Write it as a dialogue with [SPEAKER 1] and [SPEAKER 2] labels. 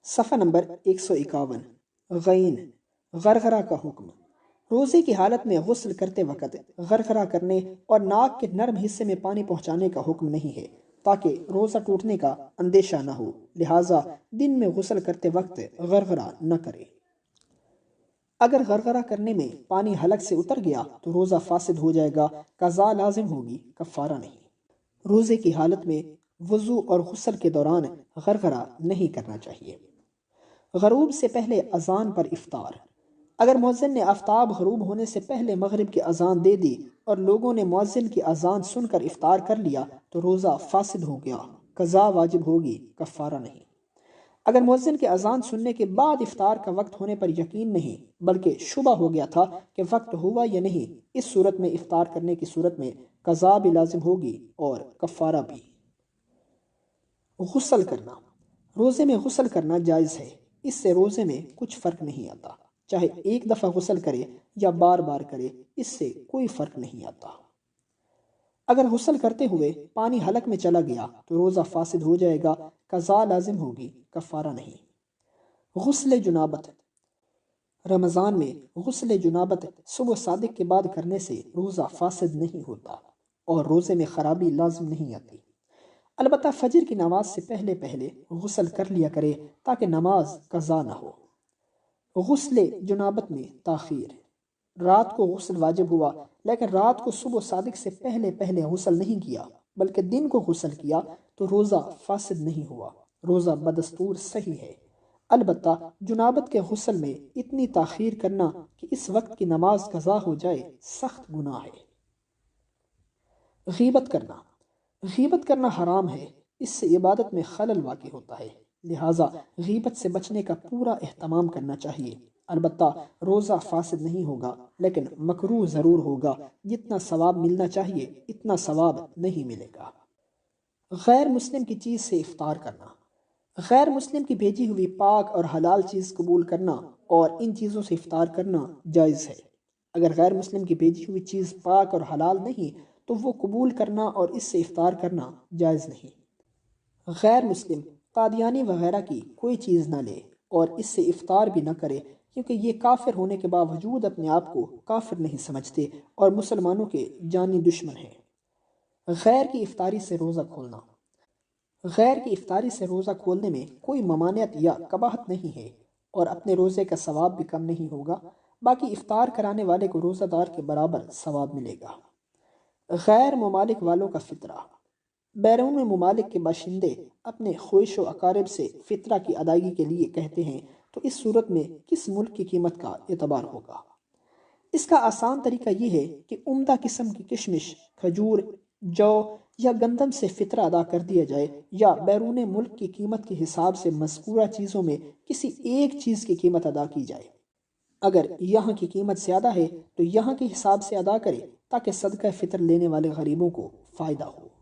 [SPEAKER 1] صفحہ نمبر 151 غین غرغرہ کا حکم۔ روزے کی حالت میں غسل کرتے وقت غرغرہ کرنے اور ناک کے نرم حصے میں پانی پہنچانے کا حکم نہیں ہے تاکہ روزہ ٹوٹنے کا اندیشہ نہ ہو، لہٰذا دن میں غسل کرتے وقت غرغرہ نہ کرے۔ اگر غرغرہ کرنے میں پانی حلق سے اتر گیا تو روزہ فاسد ہو جائے گا، قضا لازم ہوگی، کفارہ نہیں۔ روزے کی حالت میں وضو اور غسل کے دوران غرغرہ نہیں کرنا چاہیے۔ غروب سے پہلے اذان پر افطار۔ اگر مؤذن نے آفتاب غروب ہونے سے پہلے مغرب کی اذان دے دی اور لوگوں نے مؤذن کی اذان سن کر افطار کر لیا تو روزہ فاسد ہو گیا، قضا واجب ہوگی، کفارہ نہیں۔ اگر مؤذن کے اذان سننے کے بعد افطار کا وقت ہونے پر یقین نہیں بلکہ شبہ ہو گیا تھا کہ وقت ہوا یا نہیں، اس صورت میں افطار کرنے کی صورت میں قضا بھی لازم ہوگی اور کفارہ بھی۔ غسل کرنا۔ روزے میں غسل کرنا جائز ہے، اس سے روزے میں کچھ فرق نہیں آتا، چاہے ایک دفعہ غسل کرے یا بار بار کرے، اس سے کوئی فرق نہیں آتا۔ اگر غسل کرتے ہوئے پانی حلق میں چلا گیا تو روزہ فاسد ہو جائے گا، قضا لازم ہوگی، کفارہ نہیں۔ غسل جنابت۔ رمضان میں غسل جنابت صبح صادق کے بعد کرنے سے روزہ فاسد نہیں ہوتا اور روزے میں خرابی لازم نہیں آتی، البتہ فجر کی نماز سے پہلے پہلے غسل کر لیا کرے تاکہ نماز قضا نہ ہو۔ غسل جنابت میں تاخیر۔ رات کو غسل واجب ہوا لیکن رات کو صبح صادق سے پہلے پہلے غسل نہیں کیا بلکہ دن کو غسل کیا تو روزہ فاسد نہیں ہوا، روزہ بدستور صحیح ہے، البتہ جنابت کے غسل میں اتنی تاخیر کرنا کہ اس وقت کی نماز قضا ہو جائے سخت گناہ ہے۔ غیبت کرنا۔ غیبت کرنا حرام ہے، اس سے عبادت میں خلل واقع ہوتا ہے، لہٰذا غیبت سے بچنے کا پورا اہتمام کرنا چاہیے، البتہ روزہ فاسد نہیں ہوگا لیکن مکروہ ضرور ہوگا، جتنا ثواب ملنا چاہیے اتنا ثواب نہیں ملے گا۔ غیر مسلم کی چیز سے افطار کرنا۔ غیر مسلم کی بھیجی ہوئی پاک اور حلال چیز قبول کرنا اور ان چیزوں سے افطار کرنا جائز ہے۔ اگر غیر مسلم کی بھیجی ہوئی چیز پاک اور حلال نہیں تو وہ قبول کرنا اور اس سے افطار کرنا جائز نہیں۔ غیر مسلم قادیانی وغیرہ کی کوئی چیز نہ لے اور اس سے افطار بھی نہ کرے کیونکہ یہ کافر ہونے کے باوجود اپنے آپ کو کافر نہیں سمجھتے اور مسلمانوں کے جانی دشمن ہیں۔ غیر کی افطاری سے روزہ کھولنا۔ غیر کی افطاری سے روزہ کھولنے میں کوئی ممانعت یا قباحت نہیں ہے اور اپنے روزے کا ثواب بھی کم نہیں ہوگا، باقی افطار کرانے والے کو روزہ دار کے برابر ثواب ملے گا۔ غیر ممالک والوں کا فطرہ۔ بیرون ممالک کے باشندے اپنے خویش و اقارب سے فطرہ کی ادائیگی کے لیے کہتے ہیں تو اس صورت میں کس ملک کی قیمت کا اعتبار ہوگا؟ اس کا آسان طریقہ یہ ہے کہ عمدہ قسم کی کشمش، کھجور، جو یا گندم سے فطرہ ادا کر دیا جائے یا بیرون ملک کی قیمت کے حساب سے مذکورہ چیزوں میں کسی ایک چیز کی قیمت ادا کی جائے۔ اگر یہاں کی قیمت زیادہ ہے تو یہاں کے حساب سے ادا کرے تاکہ صدقہ فطر لینے والے غریبوں کو فائدہ ہو۔